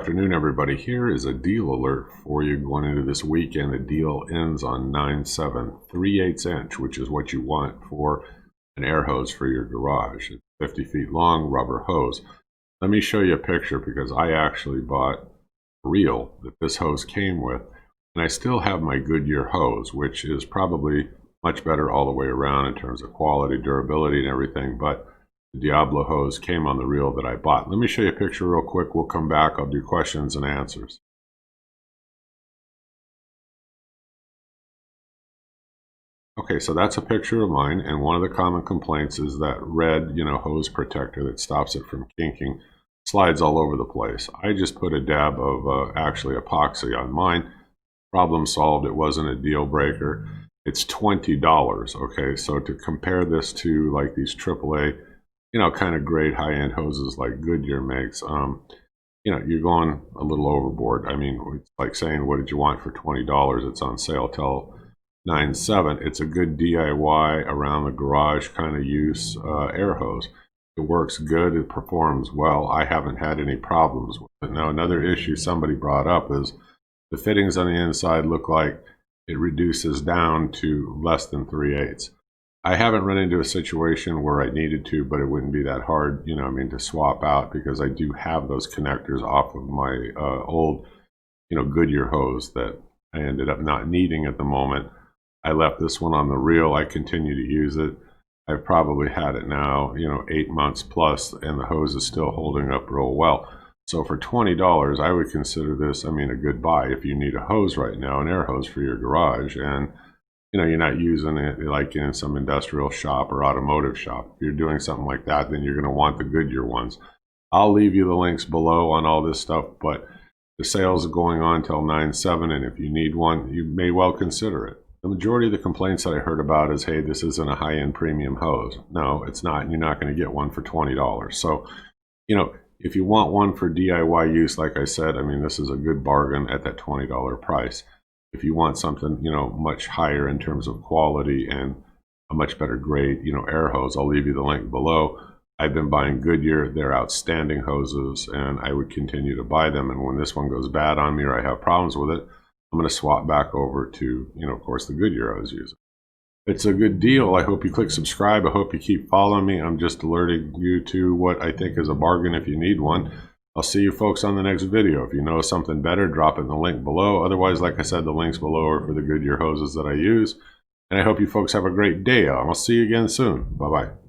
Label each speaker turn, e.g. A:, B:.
A: afternoon, everybody. Here is a deal alert for you going into this weekend. The deal ends on 9/7, 3/8 inch, which is what you want for an air hose for your garage. It's 50 feet long, rubber hose. Let me show you a picture because I actually bought a reel that this hose came with, and I still have my Goodyear hose, which is probably much better all the way around in terms of quality, durability, and everything, but the Diablo hose came on the reel that I bought. Let me show you a picture real quick. We'll come back. I'll do questions and answers. Okay, so that's a picture of mine, and one of the common complaints is that red, hose protector that stops it from kinking slides all over the place. I just put a dab of actually epoxy on mine. Problem solved. It wasn't a deal breaker. It's $20. Okay, so to compare this to like these AAA, kind of great high-end hoses like Goodyear makes, you're going a little overboard. I mean, it's like saying, what did you want for $20? It's on sale till 9/7. It's a good DIY around the garage kind of use air hose. It works good. It performs well. I haven't had any problems with it. Now, another issue somebody brought up is the fittings on the inside look like it reduces down to less than 3/8. I haven't run into a situation where I needed to, but it wouldn't be that hard, to swap out because I do have those connectors off of my old, Goodyear hose that I ended up not needing at the moment. I left this one on the reel. I continue to use it. I've probably had it now, 8 months plus, and the hose is still holding up real well. So for $20, I would consider this, a good buy if you need a hose right now, an air hose for your garage, and you're not using it like in some industrial shop or automotive shop. If you're doing something like that, then you're going to want the Goodyear ones. I'll leave you the links below on all this stuff, but the sales are going on till 9/7, and if you need one, you may well consider it. The majority of the complaints that I heard about is, hey, this isn't a high-end premium hose. No, it's not, and you're not going to get one for $20. So, if you want one for DIY use, like I said, this is a good bargain at that $20 price. If you want something, much higher in terms of quality and a much better grade, air hose, I'll leave you the link below. I've been buying Goodyear. They're outstanding hoses, and I would continue to buy them. And when this one goes bad on me or I have problems with it, I'm going to swap back over to, of course, the Goodyear I was using. It's a good deal. I hope you click subscribe. I hope you keep following me. I'm just alerting you to what I think is a bargain if you need one. I'll see you folks on the next video. If you know something better, drop it in the link below. Otherwise, like I said, the links below are for the Goodyear hoses that I use. And I hope you folks have a great day. I'll see you again soon. Bye-bye.